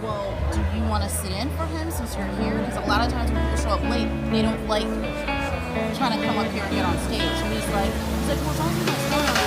well, do you want to sit in for him since you're here? Because a lot of times when people show up late, they don't like trying to come up here and get on stage. So he's like, well, don't do that.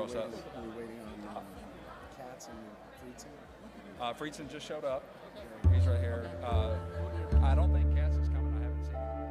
across us. Are we waiting on Katz and Friedson? Friedson just showed up. He's right here. I don't think Katz is coming. I haven't seen him.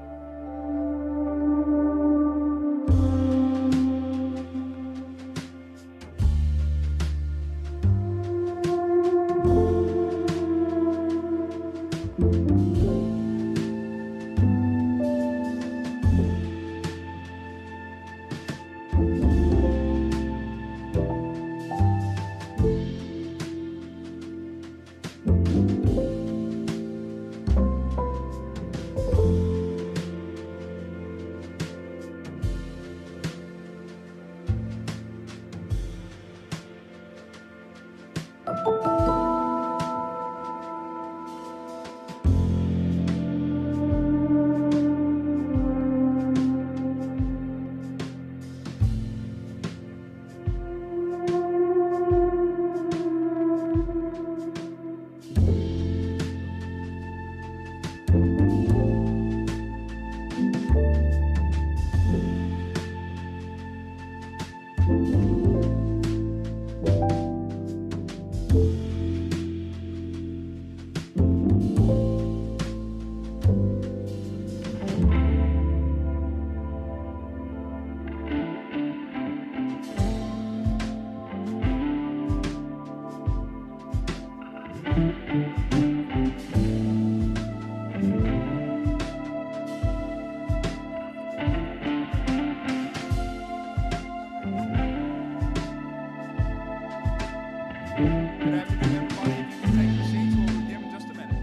Good afternoon, everybody. If you can take your seats, we'll begin in just a minute.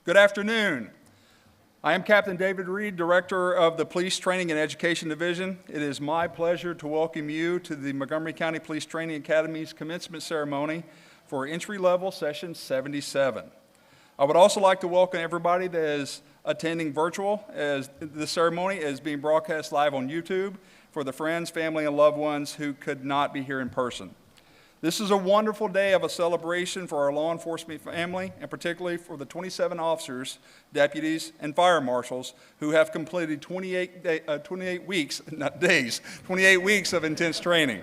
Good afternoon. I am Captain David Reed, Director of the Police Training and Education Division. It is my pleasure to welcome you to the Montgomery County Police Training Academy's commencement ceremony for entry-level session 77. I would also like to welcome everybody that is attending virtual, as the ceremony is being broadcast live on YouTube for the friends, family, and loved ones who could not be here in person. This is a wonderful day of a celebration for our law enforcement family, and particularly for the 27 officers, deputies, and fire marshals who have completed 28 weeks, not days, 28 weeks of intense training.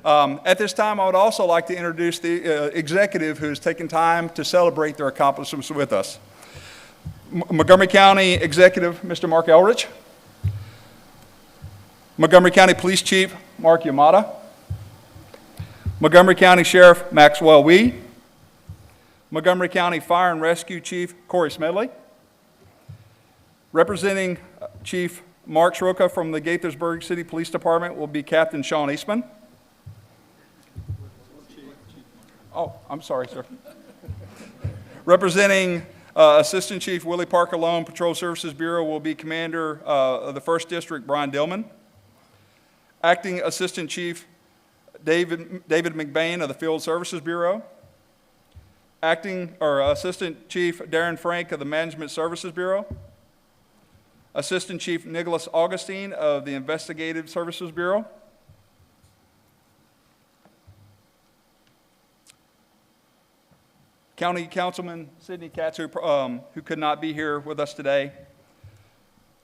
At this time, I would also like to introduce the executive who has taken time to celebrate their accomplishments with us. Montgomery County Executive, Mr. Mark Eldridge. Montgomery County Police Chief, Mark Yamada. Montgomery County Sheriff Maxwell Wee, Montgomery County Fire and Rescue Chief Corey Smedley, representing Chief Mark Schroka from the Gaithersburg City Police Department will be Captain Sean Eastman. Oh, I'm sorry, sir. Representing Assistant Chief Willie Parker Lone Patrol Services Bureau will be Commander of the 1st District Brian Dillman. Acting Assistant Chief David McBain of the Field Services Bureau. Assistant Chief Darren Frank of the Management Services Bureau. Assistant Chief Nicholas Augustine of the Investigative Services Bureau. County Councilman Sidney Katz, who could not be here with us today.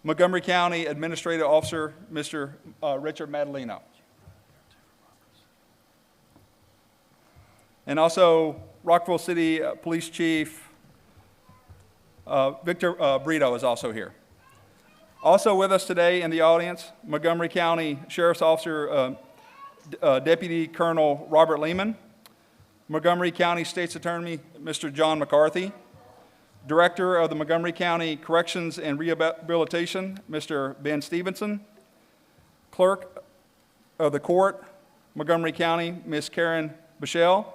Montgomery County Administrative Officer, Mr. Richard Madalino. And also Rockville City Police Chief Victor Brito is also here. Also with us today in the audience, Montgomery County Sheriff's Officer Deputy Colonel Robert Lehman, Montgomery County State's Attorney Mr. John McCarthy, Director of the Montgomery County Corrections and Rehabilitation Mr. Ben Stevenson, Clerk of the Court Montgomery County Ms. Karen Bichelle,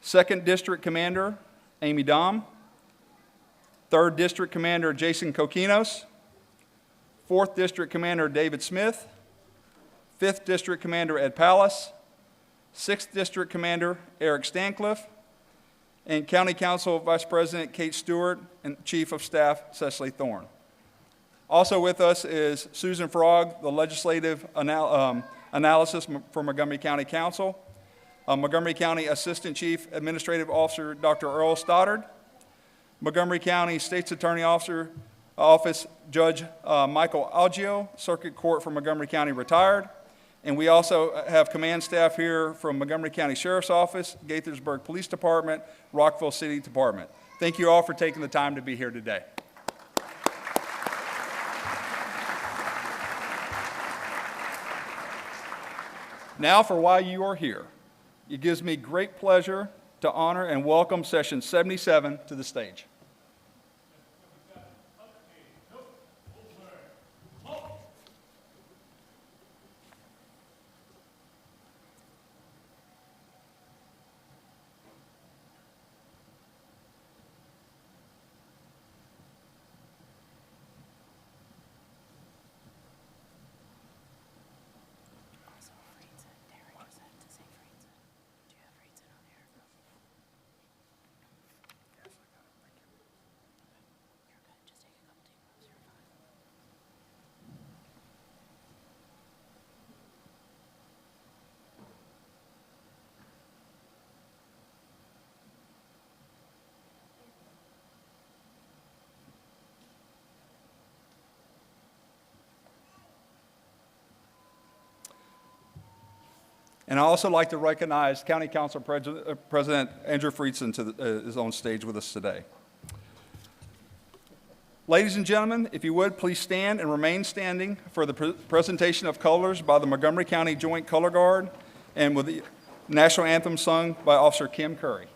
2nd District Commander Amy Dom, 3rd District Commander Jason Coquinos, 4th District Commander David Smith, 5th District Commander Ed Pallas, 6th District Commander Eric Stancliffe, and County Council Vice President Kate Stewart, and Chief of Staff Cecily Thorne. Also with us is Susan Frog, the Legislative Analysis for Montgomery County Council, Montgomery County Assistant Chief Administrative Officer Dr. Earl Stoddard, Montgomery County State's Attorney Office Judge Michael Algio, Circuit Court for Montgomery County retired. And we also have command staff here from Montgomery County Sheriff's Office, Gaithersburg Police Department, Rockville City Department. Thank you all for taking the time to be here today. Now for why you are here. It gives me great pleasure to honor and welcome Session 77 to the stage. And I also like to recognize County Council President Andrew Friedson is on stage with us today. Ladies and gentlemen, if you would, please stand and remain standing for the presentation of colors by the Montgomery County Joint Color Guard and with the national anthem sung by Officer Kim Curry.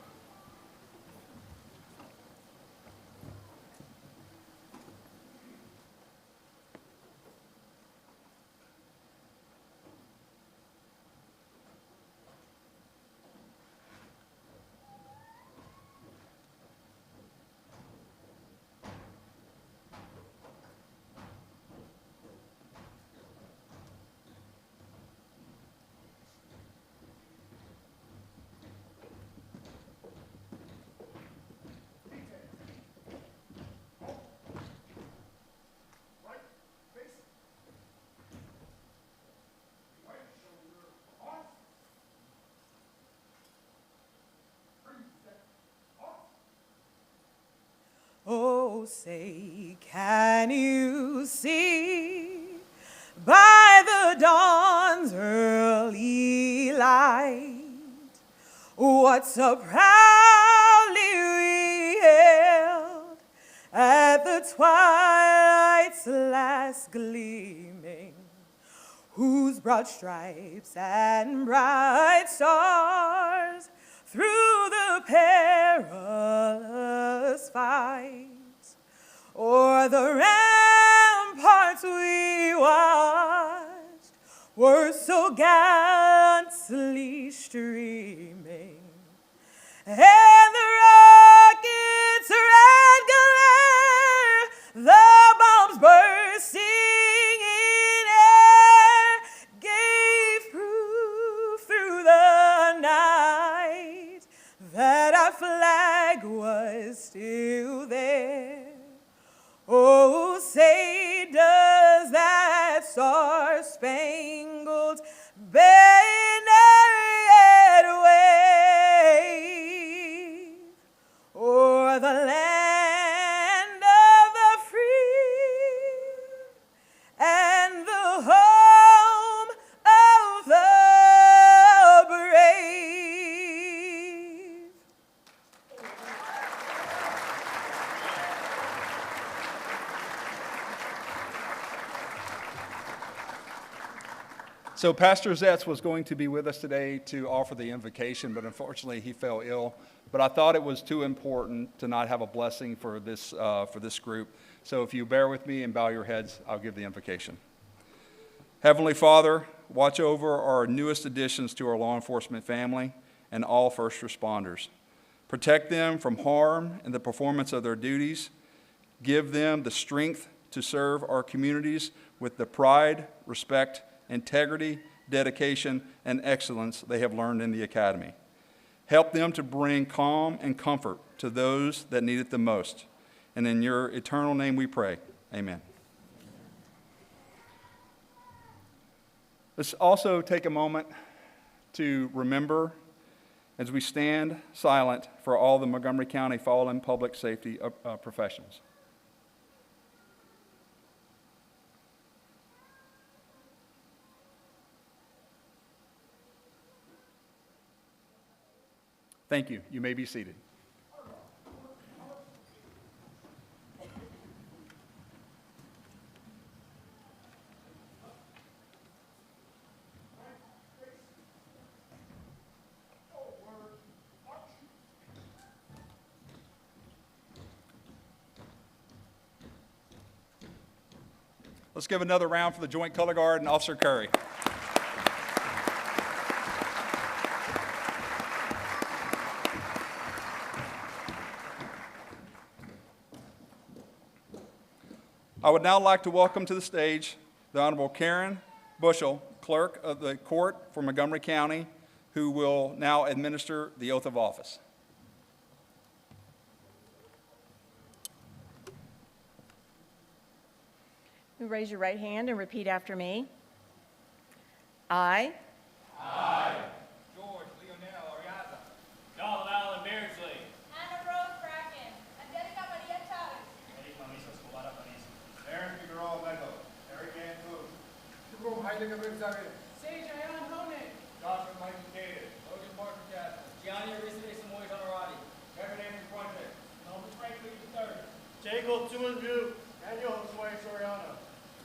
Oh, say, can you see by the dawn's early light what so proudly we hailed at the twilight's last gleaming, whose broad stripes and bright stars through the perilous fight o'er the ramparts we watched were so gallantly streaming, and the rockets' red glare, the bombs bursting in air, gave proof through the night that our flag was still there. Oh, say, does that star-spangled banner yet wave o'er the land of the free and the home of the brave? So Pastor Zetz was going to be with us today to offer the invocation, but unfortunately he fell ill. But I thought it was too important to not have a blessing for this group. So if you bear with me and bow your heads, I'll give the invocation. Heavenly Father, watch over our newest additions to our law enforcement family and all first responders. Protect them from harm in the performance of their duties. Give them the strength to serve our communities with the pride, respect, integrity, dedication, and excellence they have learned in the academy. Help them to bring calm and comfort to those that need it the most. And in your eternal name we pray. Amen. Let's also take a moment to remember as we stand silent for all the Montgomery County fallen public safety professionals. Thank you. You may be seated. Let's give another round for the Joint Color Guard and Officer Curry. I would now like to welcome to the stage the Honorable Karen Bushell, Clerk of the Court for Montgomery County, who will now administer the oath of office. Raise your right hand and repeat after me. I George Leonel Ariaza. Donald Allen Beardsley. Anna Rose Bracken. Angelica Maria Chavez. Eric Mamisa Escobar Aparicio. Aaron Figueroa Mendo, Eric Andrew, Shukrom Haile Gabriel Zagre. Sage Ayan Honan. Joshua Michael Gator, Logan Parker Jasper. Gianni Arisa Samoy Honorati. Kevin Andrew Fuente, Norbert Franklin III. Jacob Tumanview, Daniel Josue Soriano,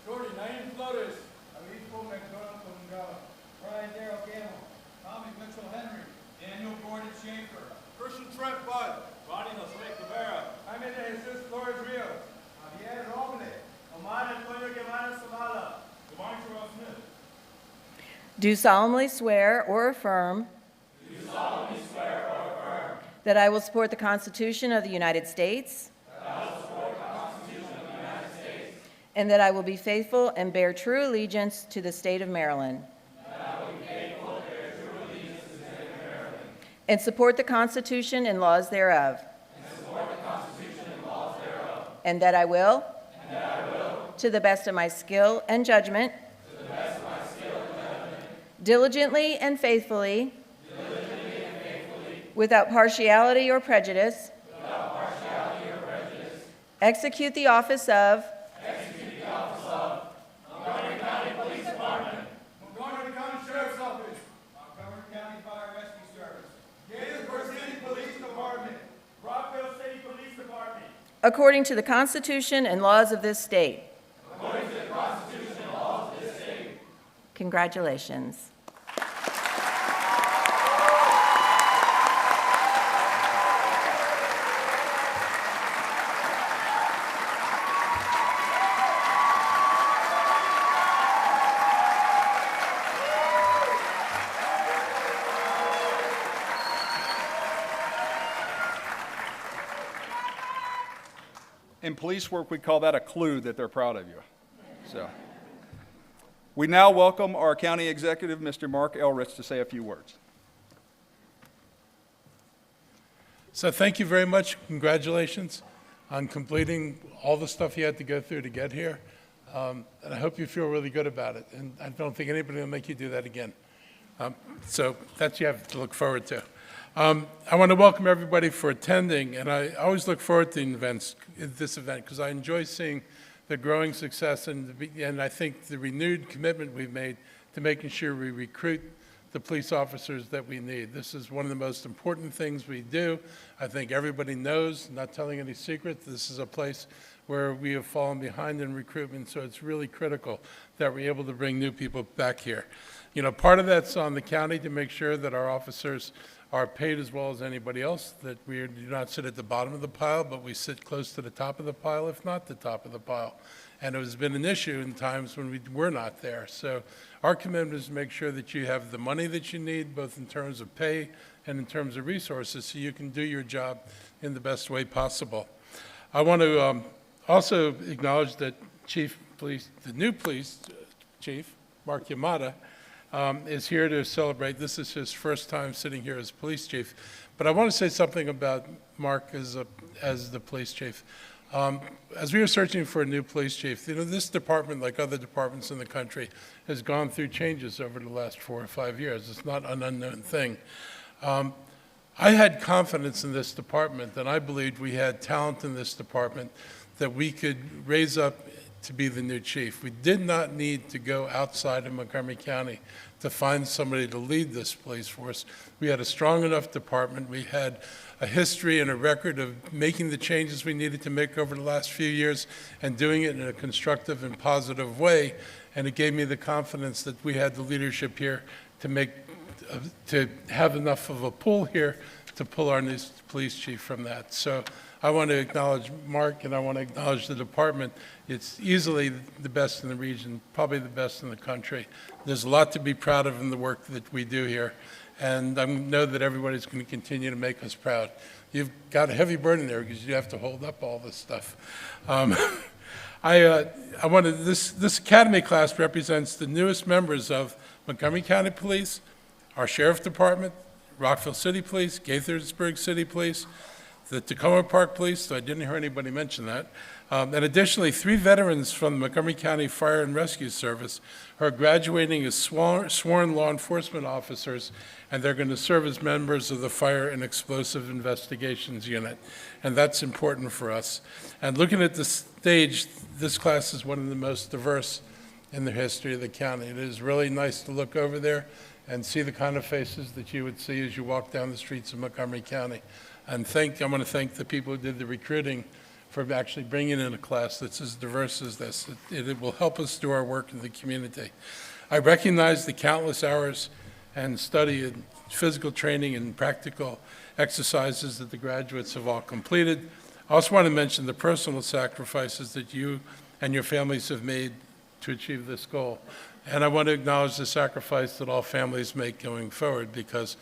Jordan Naim Flores. Alipo McDonald Kungala, Brian Darrell Gamble. Tommy Mitchell Henry. Daniel Gordon Schaefer. Christian Trent Bud, Ronnie Jose Cabrera. Jaime de Jesus Flores Rios, Javier Roble, Omar Antonio Guevara Zavala, Devon Terrell Smith. do solemnly swear or affirm that I will support the Constitution of the United States and that I will be faithful and bear true allegiance to the state of Maryland and support the Constitution and laws thereof. And that I will, to the best of my skill and judgment, diligently and faithfully, without partiality or prejudice, execute the office of Montgomery County Sheriff's Office, Montgomery County Fire Rescue Service. Gatesburg City Police Department, Rockville City Police Department. according to the Constitution and laws of this state. Congratulations. In police work, we call that a clue that they're proud of you. So, we now welcome our county executive, Mr. Mark Elrich, to say a few words. So thank you very much. Congratulations on completing all the stuff you had to go through to get here. And I hope you feel really good about it. And I don't think anybody will make you do that again. So that you have to look forward to. I want to welcome everybody for attending. And I always look forward to this event because I enjoy seeing the growing success and I think the renewed commitment we've made to making sure we recruit the police officers that we need. This is one of the most important things we do. I think everybody knows, not telling any secrets, this is a place where we have fallen behind in recruitment, so it's really critical that we're able to bring new people back here. You know, part of that's on the county to make sure that our officers are paid as well as anybody else, that we do not sit at the bottom of the pile, but we sit close to the top of the pile, if not the top of the pile. And it has been an issue in times when we were not there. So our commitment is to make sure that you have the money that you need, both in terms of pay and in terms of resources, so you can do your job in the best way possible. I want to also acknowledge that the new police chief, Mark Yamada, is here to celebrate. This is his first time sitting here as police chief. But I want to say something about Mark as the police chief. As we were searching for a new police chief, this department, like other departments in the country, has gone through changes over the last 4 or 5 years. It's not an unknown thing. I had confidence in this department, and I believed we had talent in this department that we could raise up to be the new chief. We did not need to go outside of Montgomery County to find somebody to lead this police force. We had a strong enough department. We had a history and a record of making the changes we needed to make over the last few years and doing it in a constructive and positive way. And it gave me the confidence that we had the leadership here to have enough of a pull here to pull our new police chief from that. So I want to acknowledge Mark, and I want to acknowledge the department. It's easily the best in the region, probably the best in the country. There's a lot to be proud of in the work that we do here, and I know that everybody's going to continue to make us proud. You've got a heavy burden there because you have to hold up all this stuff. This academy class represents the newest members of Montgomery County Police, our Sheriff Department, Rockville City Police, Gaithersburg City Police, the Tacoma Park Police, so I didn't hear anybody mention that, and additionally 3 veterans from the Montgomery County Fire and Rescue Service who are graduating as sworn law enforcement officers, and they're going to serve as members of the Fire and Explosive Investigations Unit, and that's important for us. And looking at the stage, this class is one of the most diverse in the history of the county. It is really nice to look over there and see the kind of faces that you would see as you walk down the streets of Montgomery County. And I want to thank the people who did the recruiting for actually bringing in a class that's as diverse as this. It will help us do our work in the community. I recognize the countless hours and study and physical training and practical exercises that the graduates have all completed. I also want to mention the personal sacrifices that you and your families have made to achieve this goal. And I want to acknowledge the sacrifice that all families make going forward, because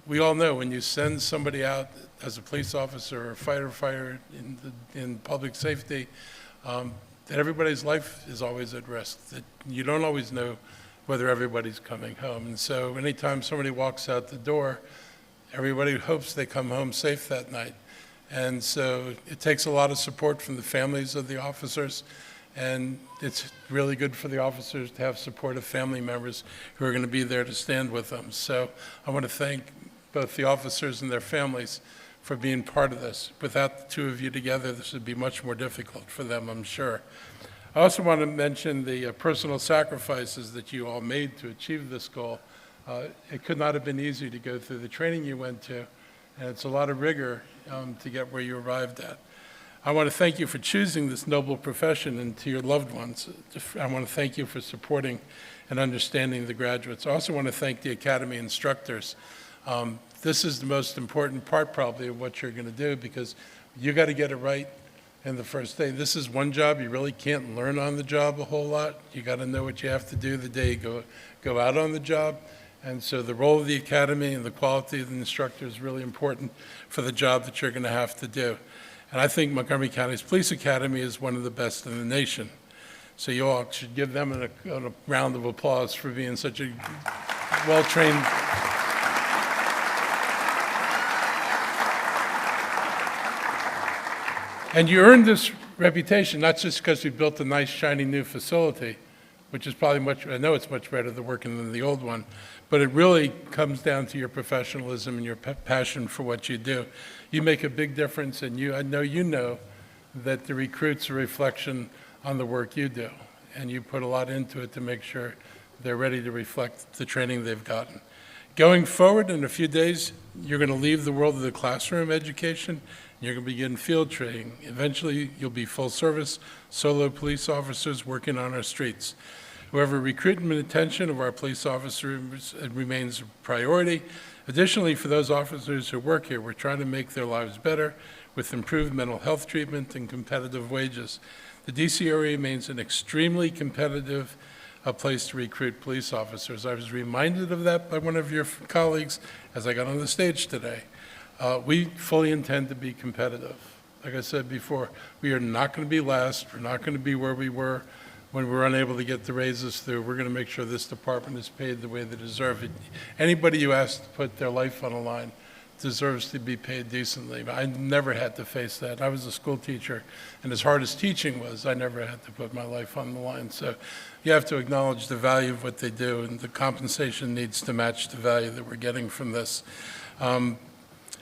we all know when you send somebody out as a police officer or a firefighter in public safety, that everybody's life is always at risk, that you don't always know whether everybody's coming home. And so anytime somebody walks out the door, everybody hopes they come home safe that night. And so it takes a lot of support from the families of the officers, and it's really good for the officers to have supportive family members who are going to be there to stand with them. So I want to thank both the officers and their families for being part of this. Without the two of you together, this would be much more difficult for them, I'm sure. I also want to mention the personal sacrifices that you all made to achieve this goal. It could not have been easy to go through the training you went to, and it's a lot of rigor to get where you arrived at. I want to thank you for choosing this noble profession, and to your loved ones, I want to thank you for supporting and understanding the graduates. I also want to thank the Academy instructors. This is the most important part probably of what you're going to do, because you got to get it right in the first day. This is one job you really can't learn on the job a whole lot. You got to know what you have to do the day you go out on the job. And so the role of the Academy and the quality of the instructor is really important for the job that you're going to have to do. And I think Montgomery County's Police Academy is one of the best in the nation. So you all should give them a round of applause for being such a well-trained. And you earned this reputation not just because you built a nice, shiny new facility, which is probably I know it's much better than working than the old one, but it really comes down to your professionalism and your passion for what you do. You make a big difference, and I know you know that the recruits are a reflection on the work you do, and you put a lot into it to make sure they're ready to reflect the training they've gotten. Going forward, in a few days, you're going to leave the world of the classroom education. You're going to begin field training. Eventually, you'll be full-service solo police officers working on our streets. However, recruitment and retention of our police officers remains a priority. Additionally, for those officers who work here, we're trying to make their lives better with improved mental health treatment and competitive wages. The DC area remains an extremely competitive place to recruit police officers. I was reminded of that by one of your colleagues as I got on the stage today. We fully intend to be competitive. Like I said before, we are not going to be last. We're not going to be where we were when we're unable to get the raises through, we're going to make sure this department is paid the way they deserve it. Anybody you ask to put their life on the line deserves to be paid decently. I never had to face that. I was a school teacher, and as hard as teaching was, I never had to put my life on the line. So you have to acknowledge the value of what they do, and the compensation needs to match the value that we're getting from this.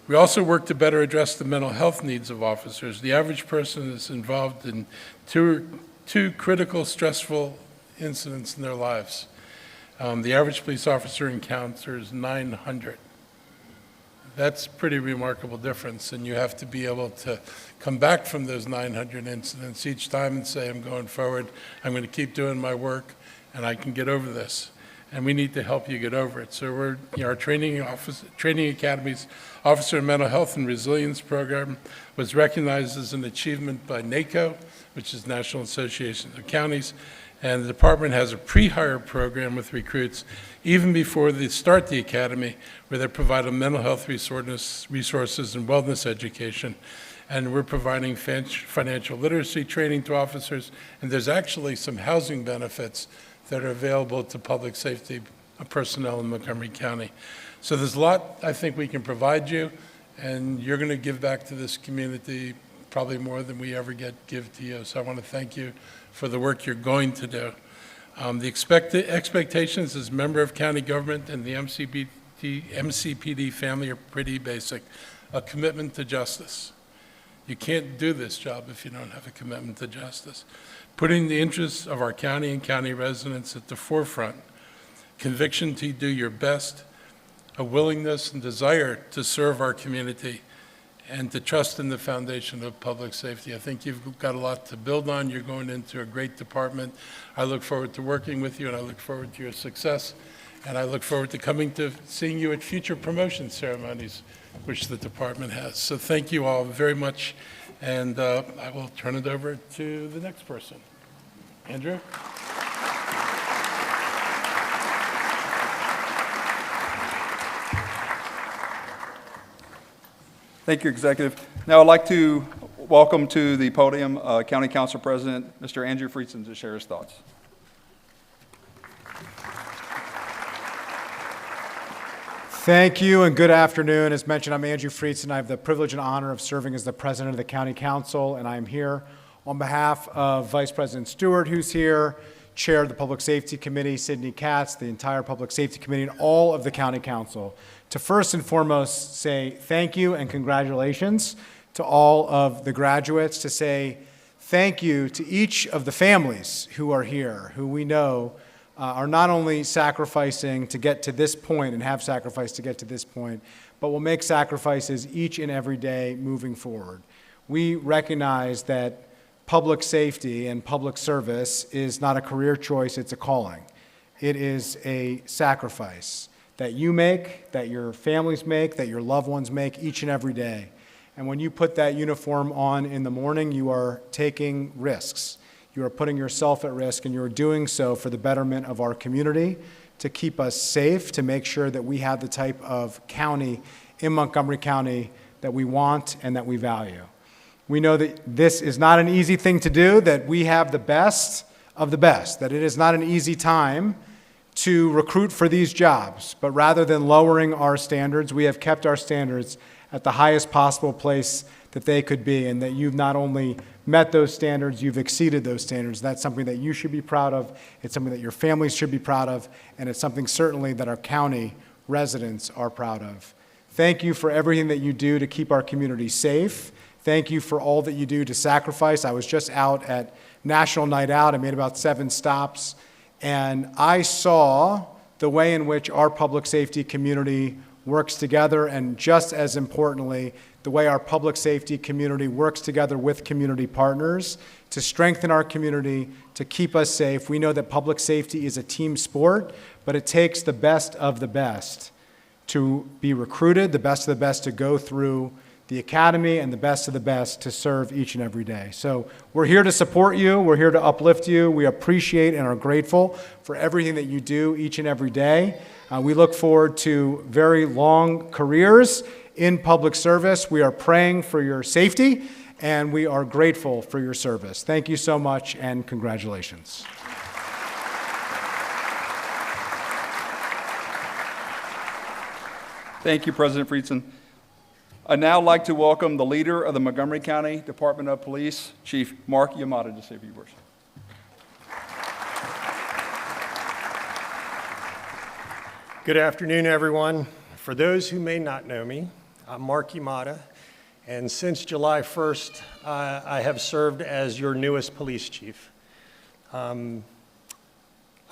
We also work to better address the mental health needs of officers. The average person is involved in two critical, stressful incidents in their lives. The average police officer encounters 900. That's a pretty remarkable difference, and you have to be able to come back from those 900 incidents each time and say, I'm going forward, I'm going to keep doing my work, and I can get over this. And we need to help you get over it. So our training academies, Officer Mental Health and Resilience Program was recognized as an achievement by NACO, which is National Association of Counties, and the department has a pre-hire program with recruits even before they start the academy, where they provide a mental health resources and wellness education. And we're providing financial literacy training to officers, and there's actually some housing benefits that are available to public safety personnel in Montgomery County. So there's a lot I think we can provide you, and you're going to give back to this community probably more than we ever give to you. So I want to thank you for the work you're going to do. The expectations as member of county government and the MCPD family are pretty basic. A commitment to justice. You can't do this job if you don't have a commitment to justice. Putting the interests of our county and county residents at the forefront, conviction to do your best, a willingness and desire to serve our community, and to trust in the foundation of public safety. I think you've got a lot to build on. You're going into a great department. I look forward to working with you, and I look forward to your success. And I look forward to coming to seeing you at future promotion ceremonies, which the department has. So thank you all very much. And I will turn it over to the next person. Andrew? Thank you, Executive. Now I'd like to welcome to the podium County Council President, Mr. Andrew Friedson, to share his thoughts. Thank you and good afternoon. As mentioned, I'm Andrew Friedson. I have the privilege and honor of serving as the president of the County Council, and I'm here on behalf of Vice President Stewart, who's here, Chair of the Public Safety Committee, Sidney Katz, the entire Public Safety Committee, and all of the County Council, to first and foremost say thank you and congratulations to all of the graduates, to say thank you to each of the families who are here, who we know are not only sacrificing to get to this point and have sacrificed to get to this point, but will make sacrifices each and every day moving forward. We recognize that public safety and public service is not a career choice, it's a calling. It is a sacrifice that you make, that your families make, that your loved ones make each and every day. And when you put that uniform on in the morning, you are taking risks. You are putting yourself at risk, and you are doing so for the betterment of our community, to keep us safe, to make sure that we have the type of county in Montgomery County that we want and that we value. We know that this is not an easy thing to do, that we have the best of the best, that it is not an easy time to recruit for these jobs, but rather than lowering our standards, we have kept our standards at the highest possible place that they could be, and that you've not only met those standards, you've exceeded those standards. That's something that you should be proud of, it's something that your families should be proud of, and it's something certainly that our county residents are proud of. Thank you for everything that you do to keep our community safe. Thank you for all that you do to sacrifice. I was just out at National Night Out. I made about 7 stops, and I saw the way in which our public safety community works together, and just as importantly, the way our public safety community works together with community partners to strengthen our community, to keep us safe. We know that public safety is a team sport, but it takes the best of the best to be recruited, the best of the best to go through the academy, and the best of the best to serve each and every day. So we're here to support you. We're here to uplift you. We appreciate and are grateful for everything that you do each and every day. We look forward to very long careers in public service. We are praying for your safety, and we are grateful for your service. Thank you so much, and congratulations. Thank you, President Friedson. I'd now like to welcome the leader of the Montgomery County Department of Police, Chief Mark Yamada, to say a few words. Good afternoon, everyone. For those who may not know me, I'm Mark Yamada, and since July 1st, I have served as your newest police chief. I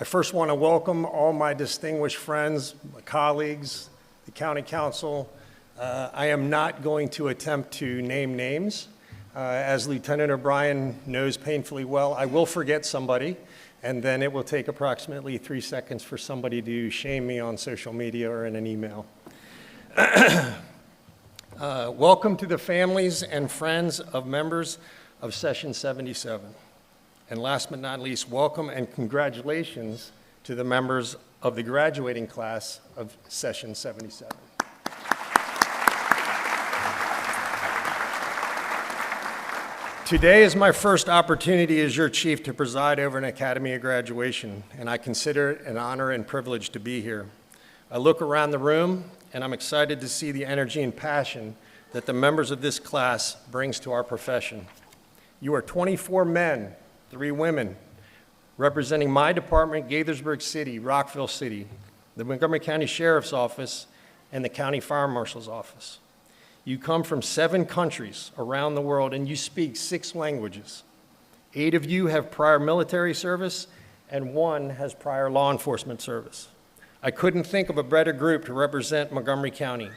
first want to welcome all my distinguished friends, my colleagues, the county council. I am not going to attempt to name names. As Lieutenant O'Brien knows painfully well, I will forget somebody, and then it will take approximately 3 seconds for somebody to shame me on social media or in an email. Welcome to the families and friends of members of Session 77. And last but not least, welcome and congratulations to the members of the graduating class of Session 77. Today is my first opportunity as your chief to preside over an Academy of graduation, and I consider it an honor and privilege to be here. I look around the room, and I'm excited to see the energy and passion that the members of this class brings to our profession. You are 24 men, 3 women, representing my department, Gaithersburg City, Rockville City, the Montgomery County Sheriff's Office, and the County Fire Marshal's Office. You come from 7 countries around the world, and you speak 6 languages. 8 of you have prior military service, and 1 has prior law enforcement service. I couldn't think of a better group to represent Montgomery County.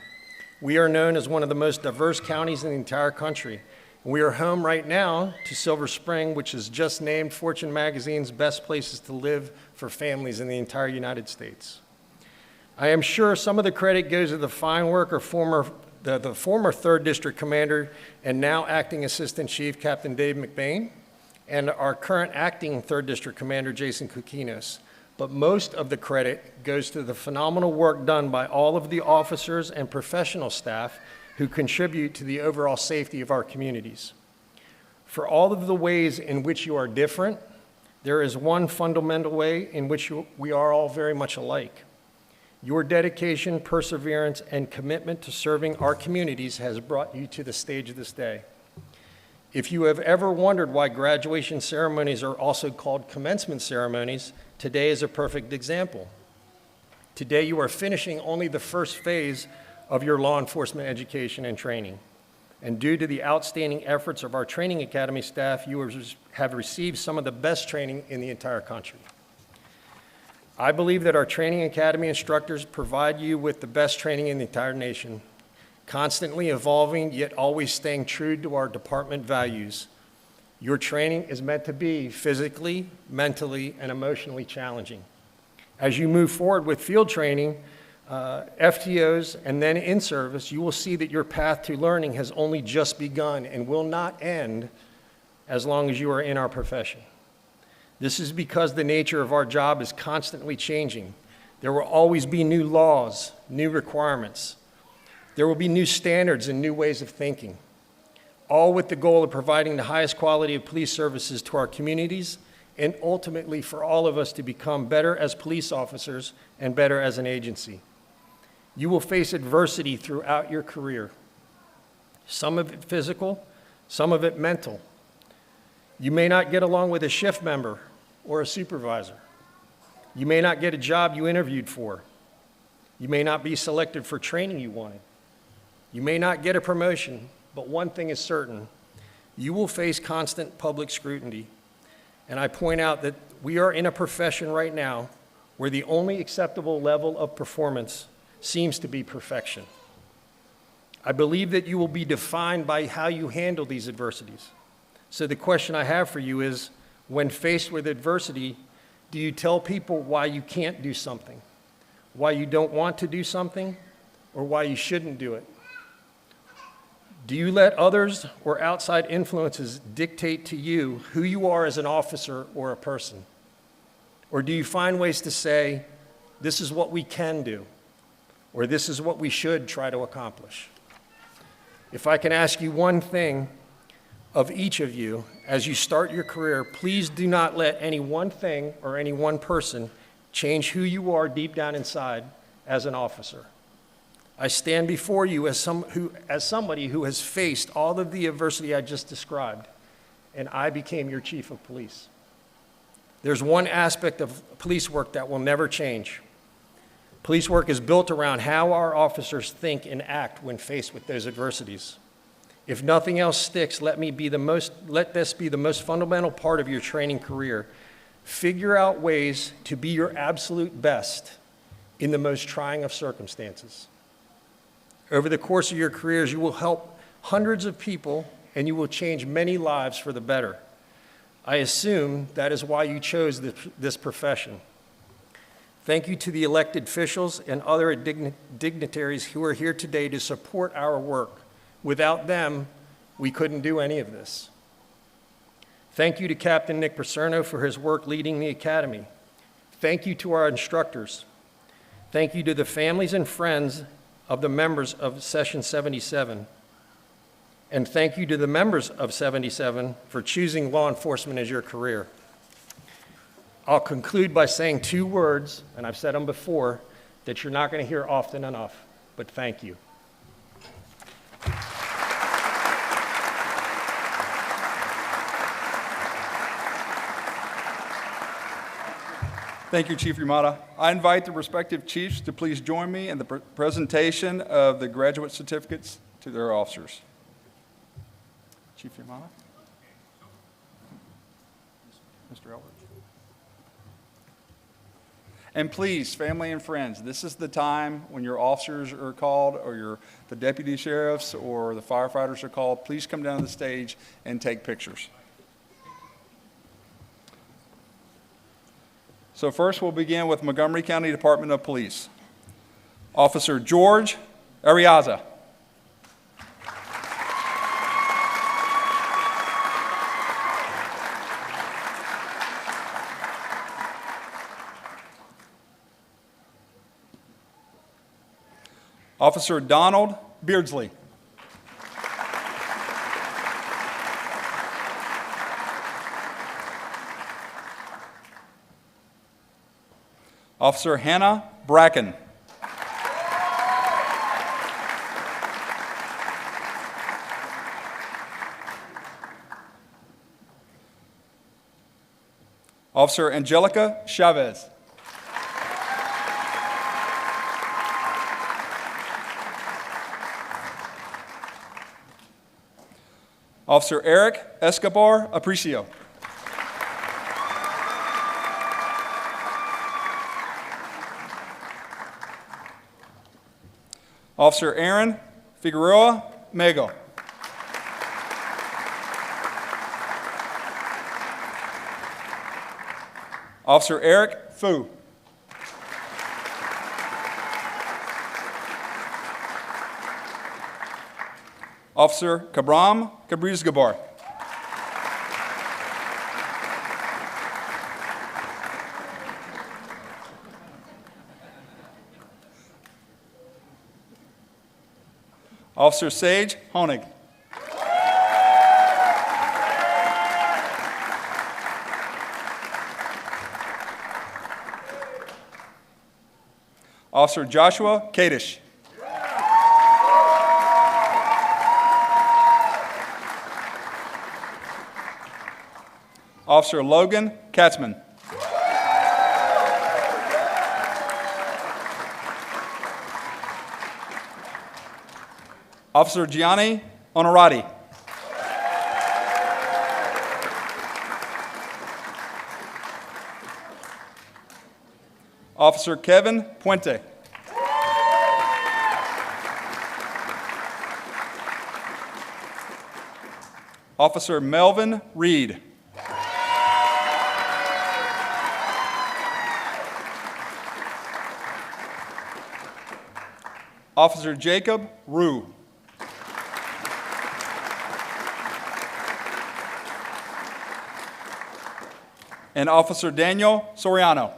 We are known as one of the most diverse counties in the entire country. We are home right now to Silver Spring, which is just named Fortune magazine's best places to live for families in the entire United States. I am sure some of the credit goes to the fine work of the former 3rd District Commander and now Acting Assistant Chief Captain Dave McBain, and our current Acting 3rd District Commander Jason Kukinos. But most of the credit goes to the phenomenal work done by all of the officers and professional staff who contribute to the overall safety of our communities. For all of the ways in which you are different, there is one fundamental way in which we are all very much alike. Your dedication, perseverance, and commitment to serving our communities has brought you to the stage of this day. If you have ever wondered why graduation ceremonies are also called commencement ceremonies, today is a perfect example. Today you are finishing only the first phase of your law enforcement education and training. And due to the outstanding efforts of our training academy staff, you have received some of the best training in the entire country. I believe that our training academy instructors provide you with the best training in the entire nation, constantly evolving yet always staying true to our department values. Your training is meant to be physically, mentally, and emotionally challenging. As you move forward with field training, FTOs, and then in service, you will see that your path to learning has only just begun and will not end as long as you are in our profession. This is because the nature of our job is constantly changing. There will always be new laws, new requirements. There will be new standards and new ways of thinking, all with the goal of providing the highest quality of police services to our communities and ultimately for all of us to become better as police officers and better as an agency. You will face adversity throughout your career, some of it physical, some of it mental. You may not get along with a shift member or a supervisor. You may not get a job you interviewed for. You may not be selected for training you wanted. You may not get a promotion, but one thing is certain, you will face constant public scrutiny. And I point out that we are in a profession right now where the only acceptable level of performance seems to be perfection. I believe that you will be defined by how you handle these adversities. So the question I have for you is, when faced with adversity, do you tell people why you can't do something, why you don't want to do something, or why you shouldn't do it? Do you let others or outside influences dictate to you who you are as an officer or a person? Or do you find ways to say, this is what we can do, or this is what we should try to accomplish? If I can ask you one thing of each of you as you start your career, please do not let any one thing or any one person change who you are deep down inside as an officer. I stand before you as somebody who has faced all of the adversity I just described, and I became your chief of police. There's one aspect of police work that will never change. Police work is built around how our officers think and act when faced with those adversities. If nothing else sticks, let this be the most fundamental part of your training career. Figure out ways to be your absolute best in the most trying of circumstances. Over the course of your careers, you will help hundreds of people and you will change many lives for the better. I assume that is why you chose this profession. Thank you to the elected officials and other dignitaries who are here today to support our work. Without them, we couldn't do any of this. Thank you to Captain Nick Paserno for his work leading the Academy. Thank you to our instructors. Thank you to the families and friends of the members of Session 77. And thank you to the members of 77 for choosing law enforcement as your career. I'll conclude by saying two words, and I've said them before, that you're not going to hear often enough, but thank you. Thank you, Chief Yamada. I invite the respective chiefs to please join me in the presentation of the graduate certificates to their officers. Chief Yamada. Mr. Elbert. And please, family and friends, this is the time when your officers are called or the deputy sheriffs or the firefighters are called. Please come down to the stage and take pictures. So first we'll begin with Montgomery County Department of Police. Officer George Ariaza. Officer Donald Beardsley. Officer Hannah Bracken. Officer Angelica Chavez. Officer Eric Escobar Aprecio. Officer Aaron Figueroa Mego. Officer Eric Fu. Officer Kabram Kabrizgabar. Officer Sage Honig. Officer Joshua Kadish. Officer Logan Katzman. Officer Gianni Onorati. Officer Kevin Puente. Officer Melvin Reed. Officer Jacob Rue. And Officer Daniel Soriano.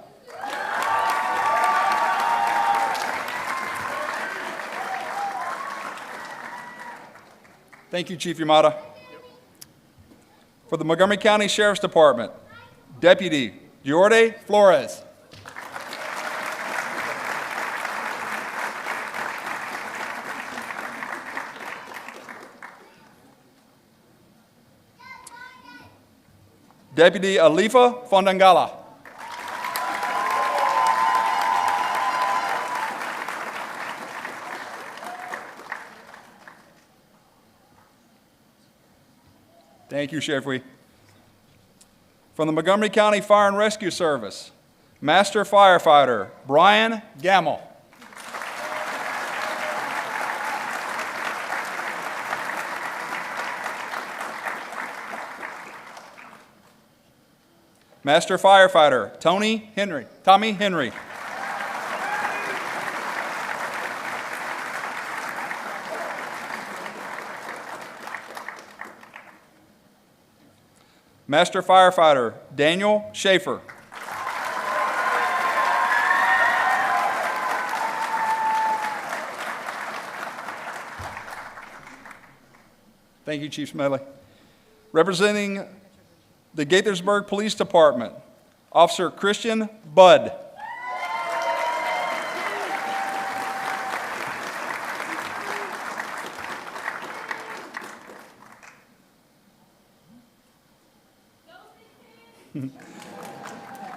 Thank you, Chief Yamada. For the Montgomery County Sheriff's Department, Deputy Giorde Flores. Deputy Alifa Fondangala. Thank you, Sheriff. From the Montgomery County Fire and Rescue Service, Master Firefighter Brian Gamble. Master Firefighter Tommy Henry. Master Firefighter Daniel Schaefer. Thank you, Chief Smedley. Representing the Gaithersburg Police Department, Officer Christian Budd.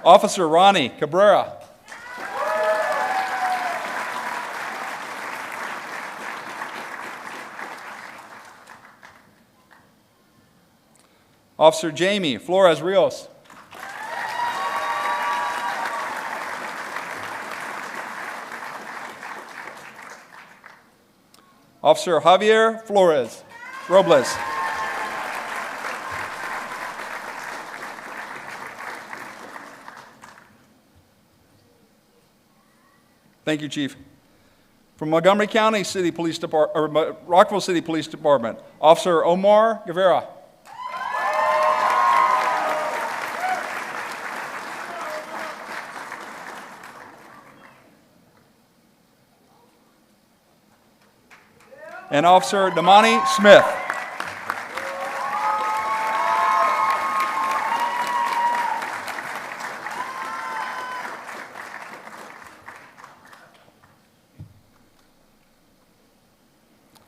Officer Ronnie Cabrera. Officer Jamie Flores Rios. Officer Javier Flores Robles. Thank you, Chief. From Montgomery County City Police Department, or Rockville City Police Department, Officer Omar Guevara. And Officer Damani Smith.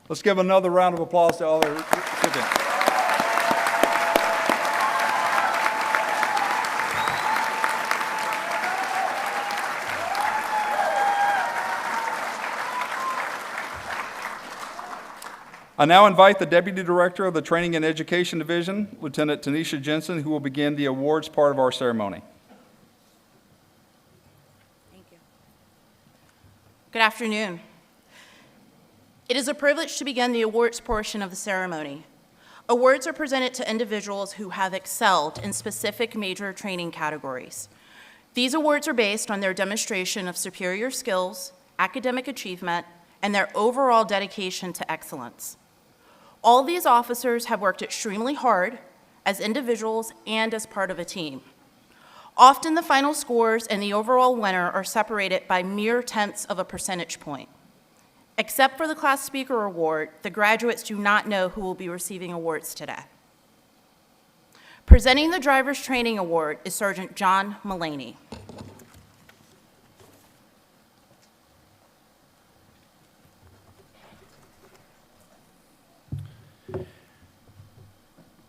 Let's give another round of applause to all the recipients. I now invite the Deputy Director of the Training and Education Division, Lieutenant Tanisha Jensen, who will begin the awards part of our ceremony. Thank you. Good afternoon. It is a privilege to begin the awards portion of the ceremony. Awards are presented to individuals who have excelled in specific major training categories. These awards are based on their demonstration of superior skills, academic achievement, and their overall dedication to excellence. All these officers have worked extremely hard as individuals and as part of a team. Often the final scores and the overall winner are separated by mere tenths of a percentage point. Except for the Class Speaker Award, the graduates do not know who will be receiving awards today. Presenting the Driver's Training Award is Sergeant John Mullaney.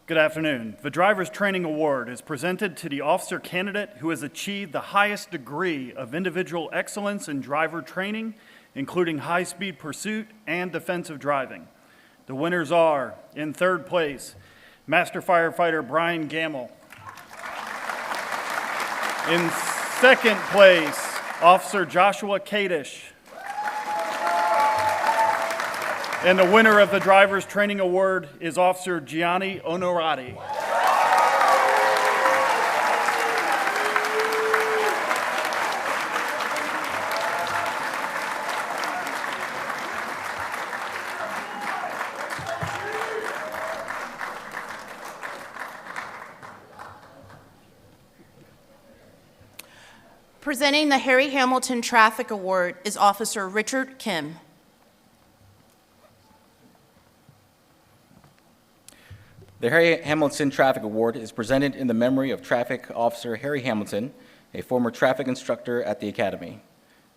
Good afternoon. The Driver's Training Award is presented to the officer candidate who has achieved the highest degree of individual excellence in driver training, including high-speed pursuit and defensive driving. The winners are, in third place, Master Firefighter Brian Gamble. In second place, Officer Joshua Kadish. And the winner of the Driver's Training Award is Officer Gianni Onorati. Presenting the Harry Hamilton Traffic Award is Officer Richard Kim. The Harry Hamilton Traffic Award is presented in the memory of Traffic Officer Harry Hamilton, a former traffic instructor at the Academy.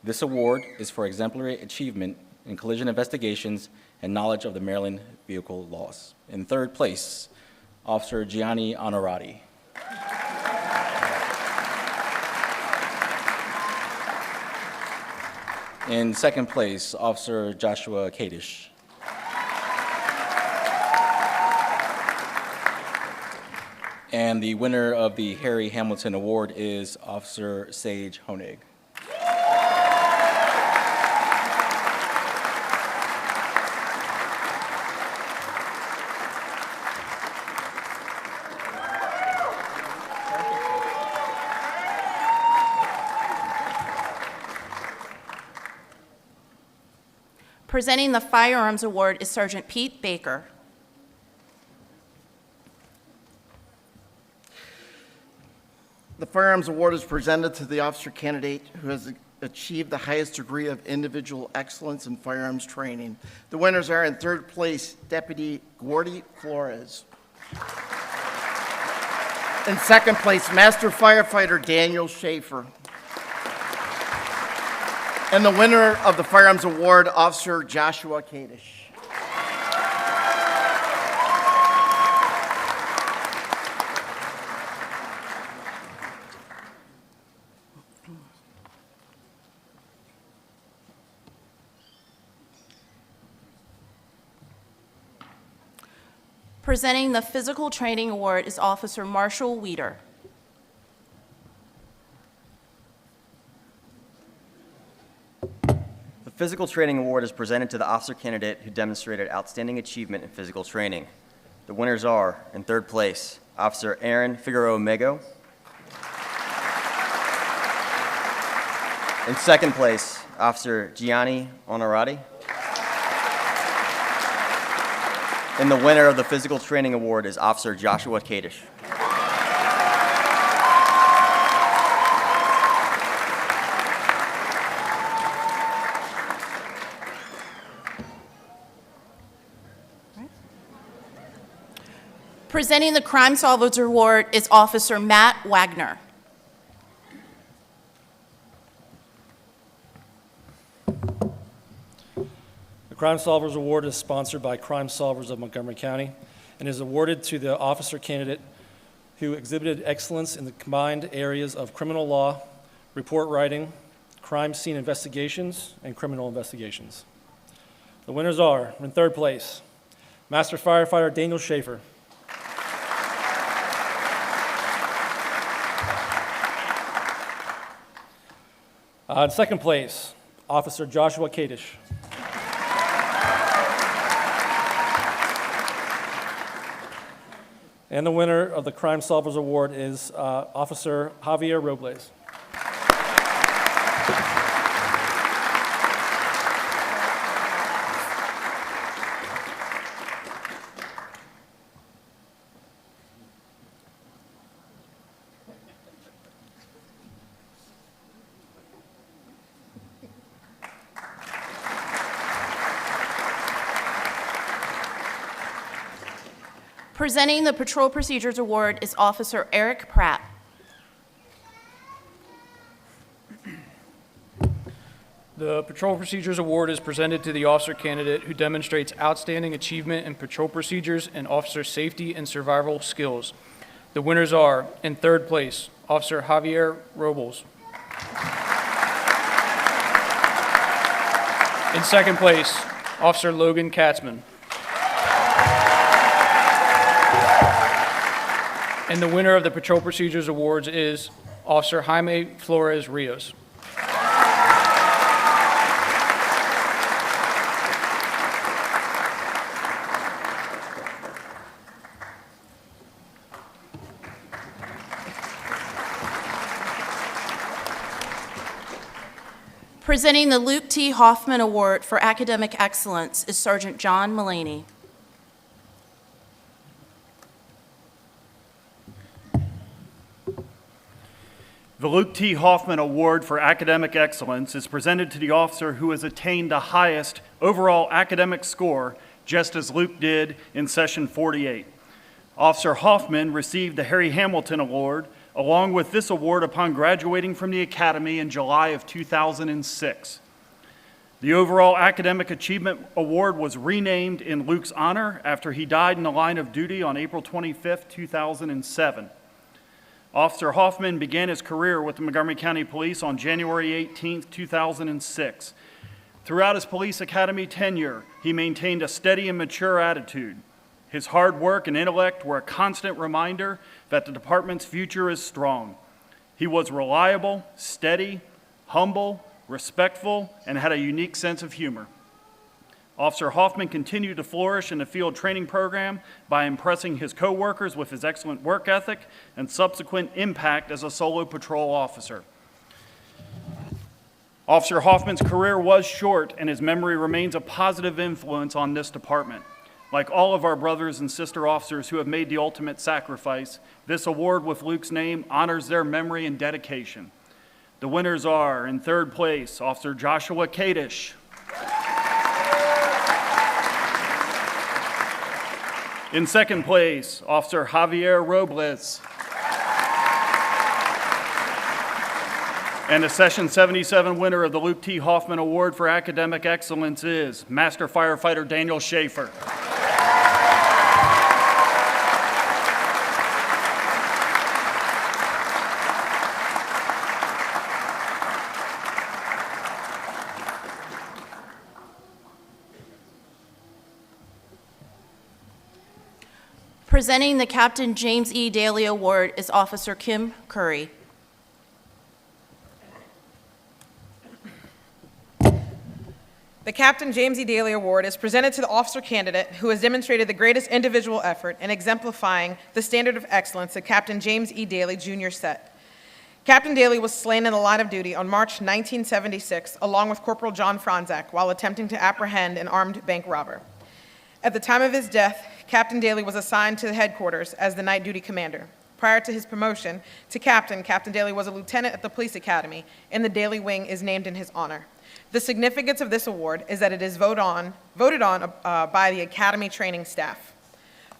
This award is for exemplary achievement in collision investigations and knowledge of the Maryland vehicle laws. In third place, Officer Gianni Onorati. In second place, Officer Joshua Kadish. And the winner of the Harry Hamilton Award is Officer Sage Honig. Presenting the Firearms Award is Sergeant Pete Baker. The Firearms Award is presented to the officer candidate who has achieved the highest degree of individual excellence in firearms training. The winners are in third place, Deputy Gordy Flores. In second place, Master Firefighter Daniel Schaefer. And the winner of the Firearms Award, Officer Joshua Kadish. Presenting the Physical Training Award is Officer Marshall Weeder. The Physical Training Award is presented to the officer candidate who demonstrated outstanding achievement in physical training. The winners are, in third place, Officer Aaron Figueroa Mego. In second place, Officer Gianni Onorati. And the winner of the Physical Training Award is Officer Joshua Kadish. Presenting the Crime Solvers Award is Officer Matt Wagner. The Crime Solvers Award is sponsored by Crime Solvers of Montgomery County and is awarded to the officer candidate who exhibited excellence in the combined areas of criminal law, report writing, crime scene investigations, and criminal investigations. The winners are, in third place, Master Firefighter Daniel Schaefer. In second place, Officer Joshua Kadish. And the winner of the Crime Solvers Award is Officer Javier Robles. Presenting the Patrol Procedures Award is Officer Eric Pratt. The Patrol Procedures Award is presented to the officer candidate who demonstrates outstanding achievement in patrol procedures and officer safety and survival skills. The winners are, in third place, Officer Javier Robles. In second place, Officer Logan Katzman. And the winner of the Patrol Procedures Awards is Officer Jaime Flores Rios. Presenting the Luke T. Hoffman Award for Academic Excellence is Sergeant John Mullaney. The Luke T. Hoffman Award for Academic Excellence is presented to the officer who has attained the highest overall academic score, just as Luke did in Session 48. Officer Hoffman received the Harry Hamilton Award, along with this award upon graduating from the Academy in July of 2006. The overall Academic Achievement Award was renamed in Luke's honor after he died in the line of duty on April 25, 2007. Officer Hoffman began his career with the Montgomery County Police on January 18, 2006. Throughout his police academy tenure, he maintained a steady and mature attitude. His hard work and intellect were a constant reminder that the department's future is strong. He was reliable, steady, humble, respectful, and had a unique sense of humor. Officer Hoffman continued to flourish in the field training program by impressing his coworkers with his excellent work ethic and subsequent impact as a solo patrol officer. Officer Hoffman's career was short, and his memory remains a positive influence on this department. Like all of our brothers and sister officers who have made the ultimate sacrifice, this award with Luke's name honors their memory and dedication. The winners are, in third place, Officer Joshua Kadish. In second place, Officer Javier Robles. And the Session 77 winner of the Luke T. Hoffman Award for Academic Excellence is Master Firefighter Daniel Schaefer. Presenting the Captain James E. Daly Award is Officer Kim Curry. The Captain James E. Daly Award is presented to the officer candidate who has demonstrated the greatest individual effort in exemplifying the standard of excellence that Captain James E. Daly Jr. set. Captain Daly was slain in the line of duty on March 1976, along with Corporal John Franzak, while attempting to apprehend an armed bank robber. At the time of his death, Captain Daly was assigned to the headquarters as the night duty commander. Prior to his promotion to captain, Captain Daly was a lieutenant at the police academy, and the Daly Wing is named in his honor. The significance of this award is that it is voted on by the academy training staff.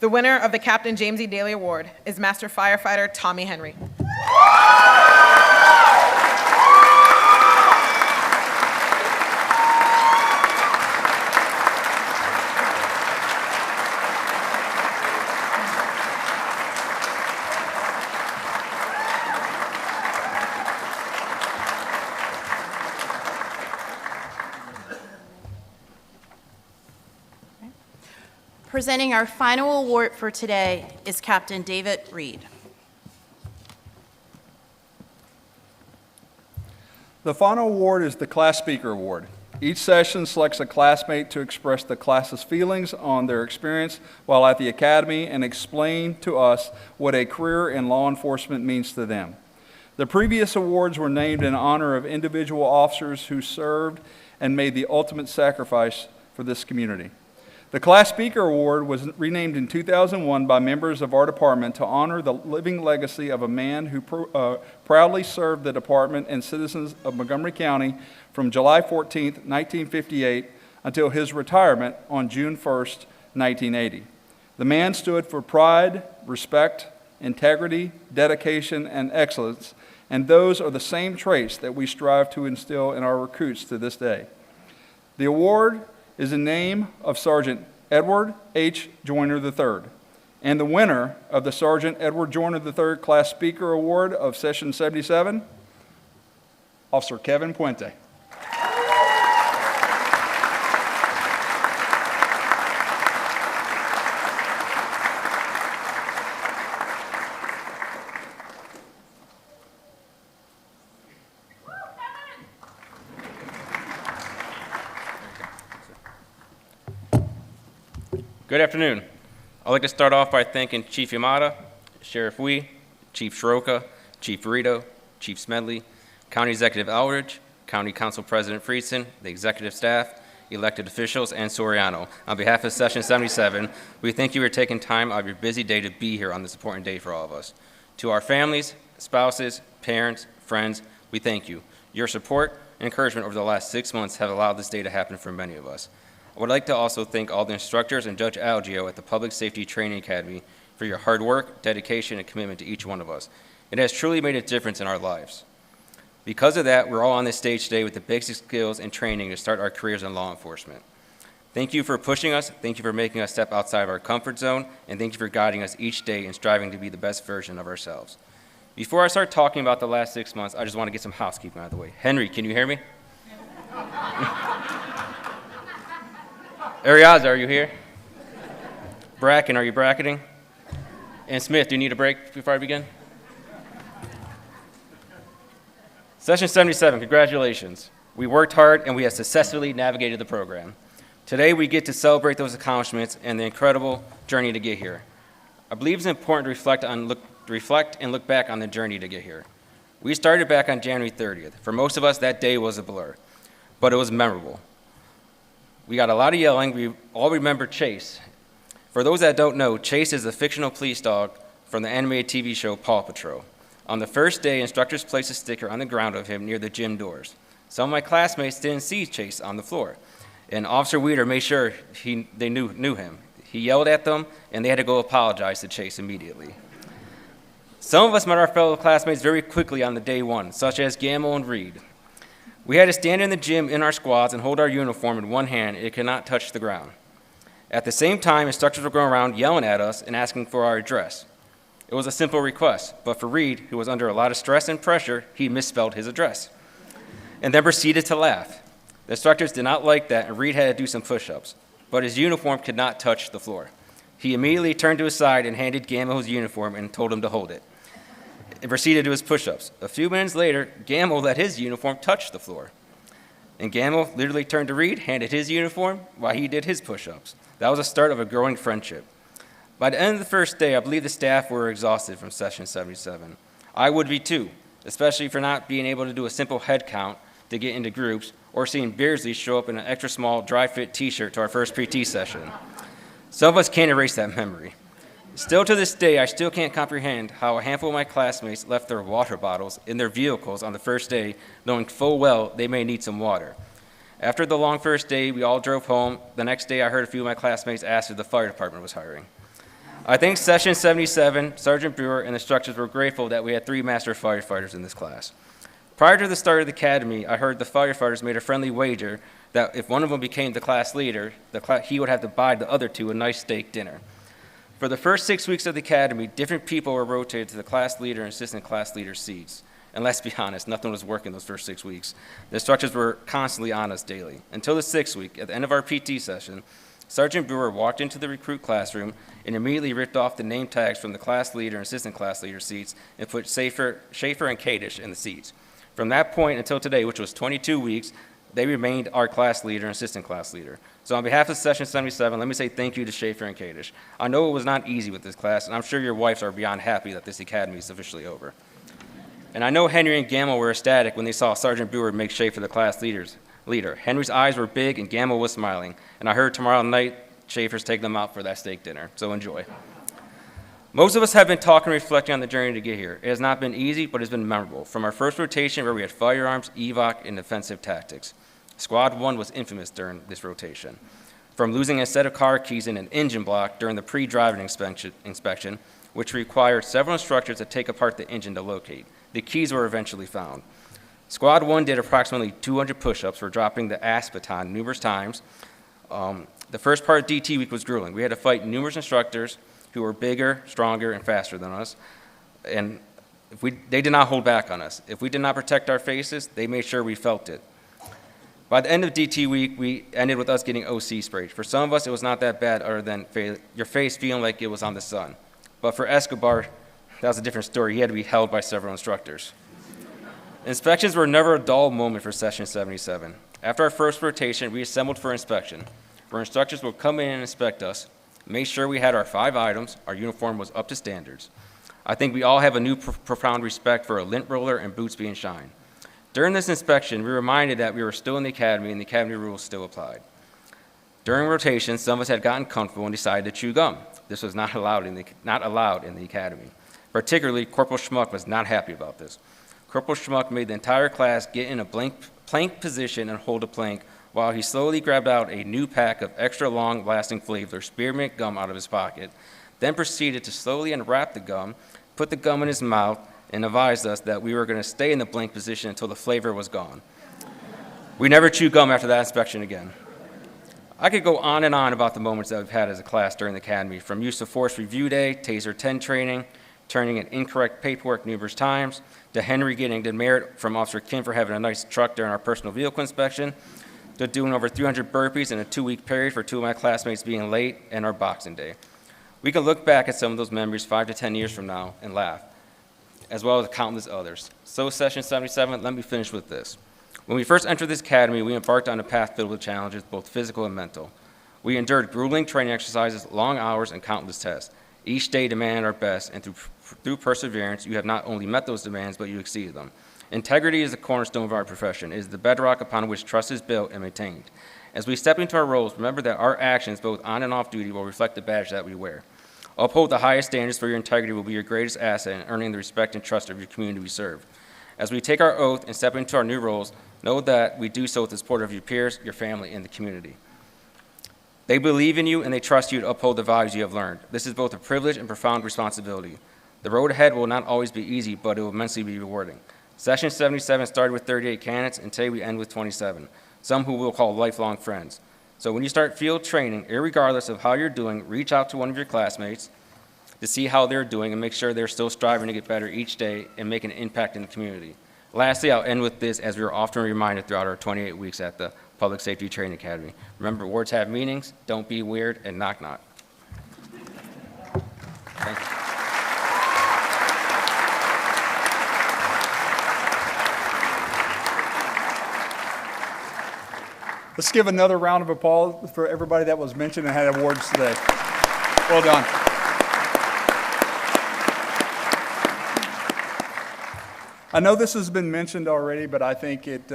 The winner of the Captain James E. Daly Award is Master Firefighter Tommy Henry. Presenting our final award for today is Captain David Reed. The final award is the Class Speaker Award. Each session selects a classmate to express the class's feelings on their experience while at the academy and explain to us what a career in law enforcement means to them. The previous awards were named in honor of individual officers who served and made the ultimate sacrifice for this community. The Class Speaker Award was renamed in 2001 by members of our department to honor the living legacy of a man who proudly served the department and citizens of Montgomery County from July 14, 1958 until his retirement on June 1, 1980. The man stood for pride, respect, integrity, dedication, and excellence, and those are the same traits that we strive to instill in our recruits to this day. The award is in name of Sergeant Edward H. Joyner III, and the winner of the Sergeant Edward Joyner III Class Speaker Award of Session 77, Officer Kevin Puente. Good afternoon. I'd like to start off by thanking Chief Yamada, Sheriff Wee, Chief Shiroka, Chief Rito, Chief Smedley, County Executive Eldridge, County Council President Friedson, the executive staff, elected officials, and Soriano. On behalf of Session 77, we thank you for taking time out of your busy day to be here on this important day for all of us. To our families, spouses, parents, friends, we thank you. Your support and encouragement over the last 6 months have allowed this day to happen for many of us. I would like to also thank all the instructors and Judge Algio at the Public Safety Training Academy for your hard work, dedication, and commitment to each one of us. It has truly made a difference in our lives. Because of that, we're all on this stage today with the basic skills and training to start our careers in law enforcement. Thank you for pushing us, thank you for making us step outside of our comfort zone, and thank you for guiding us each day and striving to be the best version of ourselves. Before I start talking about the last 6 months, I just want to get some housekeeping out of the way. Henry, can you hear me? Ariaza, are you here? Bracken, are you bracketing? And Smith, do you need a break before I begin? Session 77, congratulations. We worked hard and we have successfully navigated the program. Today we get to celebrate those accomplishments and the incredible journey to get here. I believe it's important to reflect and look back on the journey to get here. We started back on January 30th. For most of us, that day was a blur, but it was memorable. We got a lot of yelling. We all remember Chase. For those that don't know, Chase is a fictional police dog from the animated TV show Paw Patrol. On the first day, instructors placed a sticker on the ground of him near the gym doors. Some of my classmates didn't see Chase on the floor, and Officer Weeder made sure they knew him. He yelled at them, and they had to go apologize to Chase immediately. Some of us met our fellow classmates very quickly on the day one, such as Gamble and Reed. We had to stand in the gym in our squads and hold our uniform in one hand. It could not touch the ground. At the same time, instructors were going around yelling at us and asking for our address. It was a simple request, but for Reed, who was under a lot of stress and pressure, he misspelled his address and then proceeded to laugh. The instructors did not like that, and Reed had to do some push-ups, but his uniform could not touch the floor. He immediately turned to his side and handed Gamble his uniform and told him to hold it, and proceeded to do his push-ups. A few minutes later, Gamble let his uniform touch the floor, and Gamble literally turned to Reed, handed his uniform while he did his push-ups. That was the start of a growing friendship. By the end of the first day, I believe the staff were exhausted from Session 77. I would be too, especially for not being able to do a simple head count to get into groups, or seeing Beardsley show up in an extra small dry fit t-shirt to our first PT session. Some of us can't erase that memory. Still to this day, I still can't comprehend how a handful of my classmates left their water bottles in their vehicles on the first day, knowing full well they may need some water. After the long first day, we all drove home. The next day, I heard a few of my classmates ask if the fire department was hiring. I think Session 77, Sergeant Brewer and the instructors were grateful that we had 3 master firefighters in this class. Prior to the start of the academy, I heard the firefighters made a friendly wager that if one of them became the class leader, he would have to buy the other 2 a nice steak dinner. For the first 6 weeks of the academy, different people were rotated to the class leader and assistant class leader seats. And let's be honest, nothing was working those first 6 weeks. The instructors were constantly on us daily. Until the 6th week, at the end of our PT session, Sergeant Brewer walked into the recruit classroom and immediately ripped off the name tags from the class leader and assistant class leader seats and put Schaefer and Kadish in the seats. From that point until today, which was 22 weeks, they remained our class leader and assistant class leader. So on behalf of Session 77, let me say thank you to Schaefer and Kadish. I know it was not easy with this class, and I'm sure your wives are beyond happy that this academy is officially over. And I know Henry and Gamble were ecstatic when they saw Sergeant Brewer make Schaefer the class leader. Henry's eyes were big and Gamble was smiling. And I heard tomorrow night Schaefer's taking them out for that steak dinner, so enjoy. Most of us have been talking and reflecting on the journey to get here. It has not been easy, but it's been memorable. From our first rotation where we had firearms, evac, and defensive tactics. Squad 1 was infamous during this rotation. From losing a set of car keys in an engine block during the pre-driving inspection, which required several instructors to take apart the engine to locate. The keys were eventually found. Squad 1 did approximately 200 push-ups for dropping the ass baton numerous times. The first part of DT week was grueling. We had to fight numerous instructors who were bigger, stronger, and faster than us. And they did not hold back on us. If we did not protect our faces, they made sure we felt it. By the end of DT week, we ended with us getting OC sprayed. For some of us, it was not that bad other than your face feeling like it was on the sun. But for Escobar, that was a different story. He had to be held by several instructors. Inspections were never a dull moment for Session 77. After our first rotation, we assembled for inspection, where instructors would come in and inspect us, make sure we had our 5 items, our uniform was up to standards. I think we all have a new profound respect for a lint roller and boots being shined. During this inspection, we were reminded that we were still in the academy and the academy rules still applied. During rotation, some of us had gotten comfortable and decided to chew gum. This was not allowed in the academy. Particularly, Corporal Schmuck was not happy about this. Corporal Schmuck made the entire class get in a plank position and hold a plank while he slowly grabbed out a new pack of extra long-lasting flavor spearmint gum out of his pocket, then proceeded to slowly unwrap the gum, put the gum in his mouth, and advised us that we were going to stay in the plank position until the flavor was gone. We never chewed gum after that inspection again. I could go on and on about the moments that we've had as a class during the academy, from use of force review day, Taser 10 training, turning in incorrect paperwork numerous times, to Henry getting demerit from Officer Kim for having a nice truck during our personal vehicle inspection, to doing over 300 burpees in a 2-week period for 2 of my classmates being late and our boxing day. We can look back at some of those memories 5 to 10 years from now and laugh, as well as countless others. So session 77, let me finish with this. When we first entered this academy, we embarked on a path filled with challenges, both physical and mental. We endured grueling training exercises, long hours, and countless tests. Each day demanded our best, and through perseverance, you have not only met those demands, but you exceeded them. Integrity is the cornerstone of our profession. It is the bedrock upon which trust is built and maintained. As we step into our roles, remember that our actions, both on and off duty, will reflect the badge that we wear. Uphold the highest standards for your integrity will be your greatest asset in earning the respect and trust of your community we serve. As we take our oath and step into our new roles, know that we do so with the support of your peers, your family, and the community. They believe in you and they trust you to uphold the values you have learned. This is both a privilege and profound responsibility. The road ahead will not always be easy, but it will immensely be rewarding. Session 77 started with 38 candidates, and today we end with 27, some who we'll call lifelong friends. So when you start field training, irregardless of how you're doing, reach out to one of your classmates to see how they're doing and make sure they're still striving to get better each day and make an impact in the community. Lastly, I'll end with this, as we are often reminded throughout our 28 weeks at the Public Safety Training Academy. Remember, words have meanings, don't be weird, and knock knock. Thank you. Let's give another round of applause for everybody that was mentioned and had awards today. Well done. I know this has been mentioned already, but I think it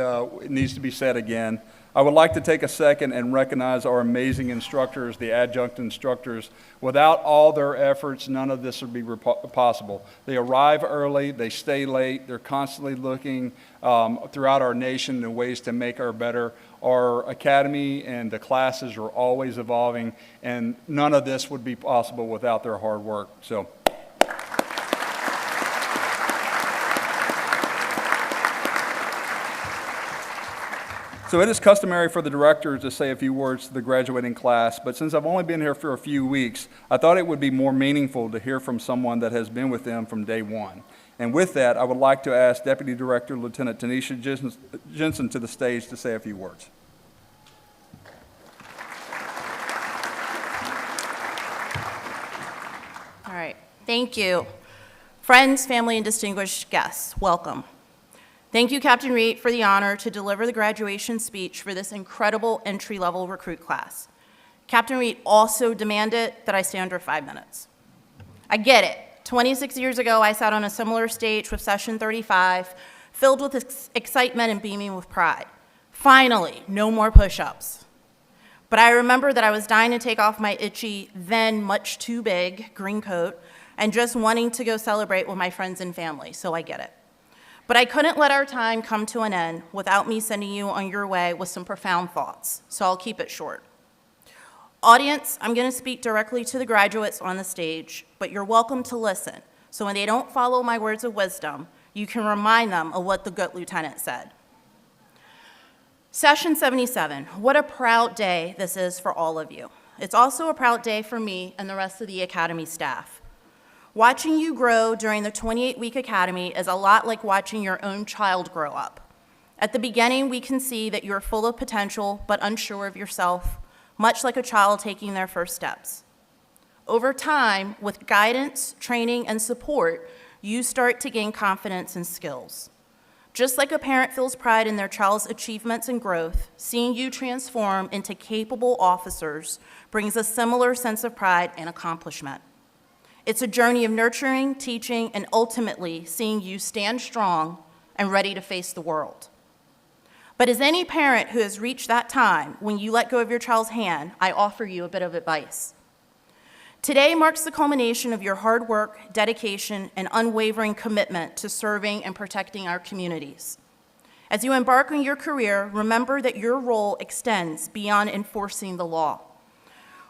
needs to be said again. I would like to take a second and recognize our amazing instructors, the adjunct instructors. Without all their efforts, none of this would be possible. They arrive early, they stay late, they're constantly looking throughout our nation in ways to make our academy and the classes are always evolving, and none of this would be possible without their hard work. So it is customary for the directors to say a few words to the graduating class, but since I've only been here for a few weeks, I thought it would be more meaningful to hear from someone that has been with them from day one. And with that, I would like to ask Deputy Director Lieutenant Tanisha Jensen to the stage to say a few words. All right, thank you. Friends, family, and distinguished guests, welcome. Thank you, Captain Reed, for the honor to deliver the graduation speech for this incredible entry-level recruit class. Captain Reed also demanded that I stay under 5 minutes. I get it. 26 years ago, I sat on a similar stage with Session 35, filled with excitement and beaming with pride. Finally, no more push-ups. But I remember that I was dying to take off my itchy, then much too big, green coat, and just wanting to go celebrate with my friends and family, so I get it. But I couldn't let our time come to an end without me sending you on your way with some profound thoughts, so I'll keep it short. Audience, I'm going to speak directly to the graduates on the stage, but you're welcome to listen, so when they don't follow my words of wisdom, you can remind them of what the good lieutenant said. Session 77, what a proud day this is for all of you. It's also a proud day for me and the rest of the Academy staff. Watching you grow during the 28-week Academy is a lot like watching your own child grow up. At the beginning, we can see that you're full of potential but unsure of yourself, much like a child taking their first steps. Over time, with guidance, training, and support, you start to gain confidence and skills. Just like a parent feels pride in their child's achievements and growth, seeing you transform into capable officers brings a similar sense of pride and accomplishment. It's a journey of nurturing, teaching, and ultimately seeing you stand strong and ready to face the world. But as any parent who has reached that time when you let go of your child's hand, I offer you a bit of advice. Today marks the culmination of your hard work, dedication, and unwavering commitment to serving and protecting our communities. As you embark on your career, remember that your role extends beyond enforcing the law.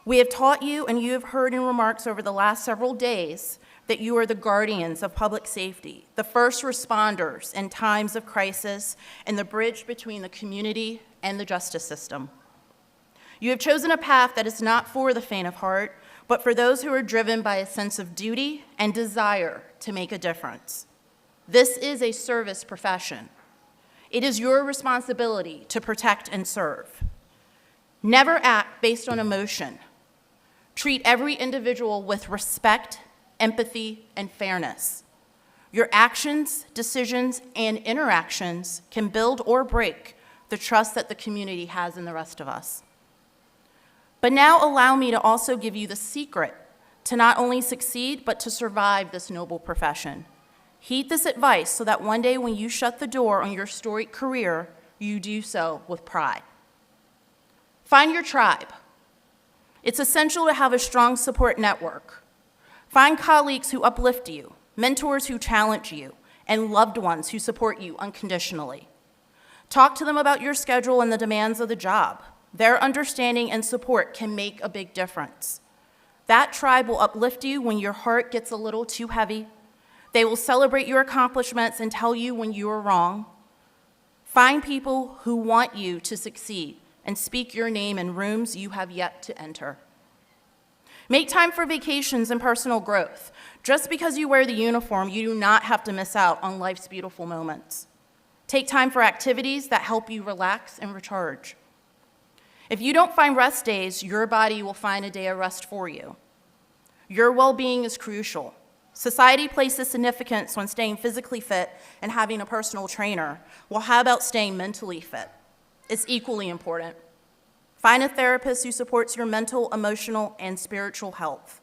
We have taught you, and you have heard in remarks over the last several days, that you are the guardians of public safety, the first responders in times of crisis, and the bridge between the community and the justice system. You have chosen a path that is not for the faint of heart, but for those who are driven by a sense of duty and desire to make a difference. This is a service profession. It is your responsibility to protect and serve. Never act based on emotion. Treat every individual with respect, empathy, and fairness. Your actions, decisions, and interactions can build or break the trust that the community has in the rest of us. But now allow me to also give you the secret to not only succeed, but to survive this noble profession. Heed this advice so that one day when you shut the door on your storied career, you do so with pride. Find your tribe. It's essential to have a strong support network. Find colleagues who uplift you, mentors who challenge you, and loved ones who support you unconditionally. Talk to them about your schedule and the demands of the job. Their understanding and support can make a big difference. That tribe will uplift you when your heart gets a little too heavy. They will celebrate your accomplishments and tell you when you are wrong. Find people who want you to succeed and speak your name in rooms you have yet to enter. Make time for vacations and personal growth. Just because you wear the uniform, you do not have to miss out on life's beautiful moments. Take time for activities that help you relax and recharge. If you don't find rest days, your body will find a day of rest for you. Your well-being is crucial. Society places significance on staying physically fit and having a personal trainer. Well, how about staying mentally fit? It's equally important. Find a therapist who supports your mental, emotional, and spiritual health.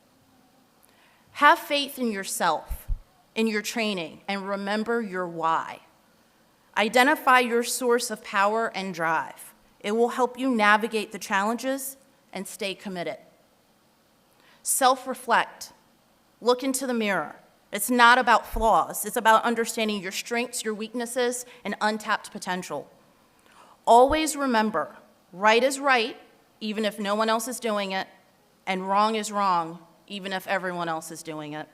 Have faith in yourself, in your training, and remember your why. Identify your source of power and drive. It will help you navigate the challenges and stay committed. Self-reflect. Look into the mirror. It's not about flaws. It's about understanding your strengths, your weaknesses, and untapped potential. Always remember, right is right, even if no one else is doing it, and wrong is wrong, even if everyone else is doing it.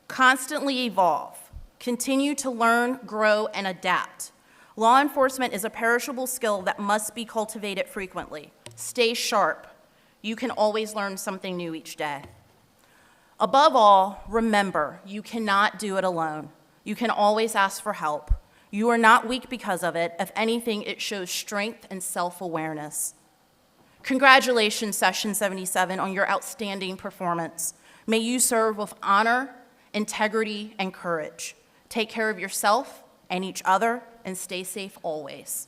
Constantly evolve. Continue to learn, grow, and adapt. Law enforcement is a perishable skill that must be cultivated frequently. Stay sharp. You can always learn something new each day. Above all, remember, you cannot do it alone. You can always ask for help. You are not weak because of it. If anything, it shows strength and self-awareness. Congratulations, Session 77, on your outstanding performance. May you serve with honor, integrity, and courage. Take care of yourself and each other, and stay safe always.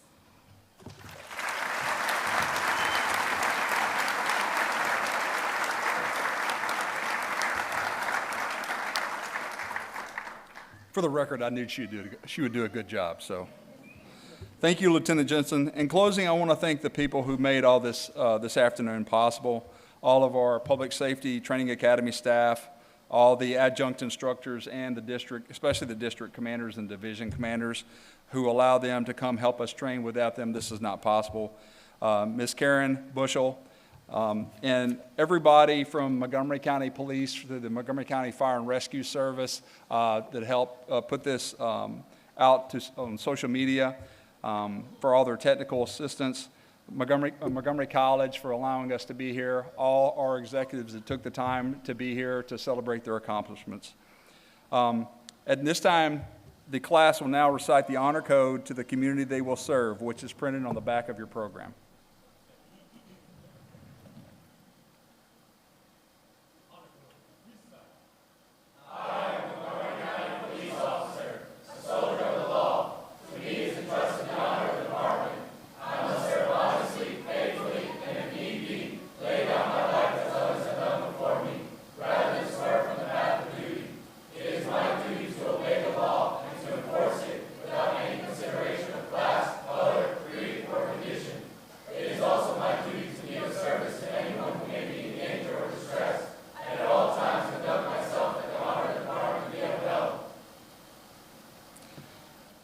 For the record, I knew she would do a good job, so. Thank you, Lieutenant Jensen. In closing, I want to thank the people who made all this this afternoon possible, all of our Public Safety Training Academy staff, all the adjunct instructors, and the district, especially the district commanders and division commanders who allow them to come help us train. Without them, this is not possible. Ms. Karen Bushel, and everybody from Montgomery County Police to the Montgomery County Fire and Rescue Service that helped put this out on social media for all their technical assistance. Montgomery College for allowing us to be here, all our executives that took the time to be here to celebrate their accomplishments. At this time, the class will now recite the honor code to the community they will serve, which is printed on the back of your program.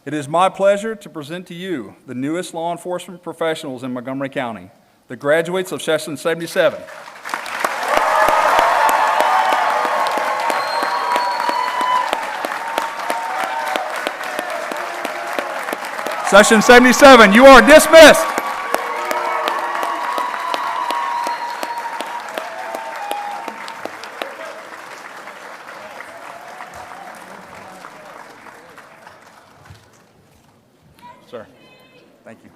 It is my pleasure to present to you the newest law enforcement professionals in Montgomery County, the graduates of Session 77. Session 77, you are dismissed. Thank you.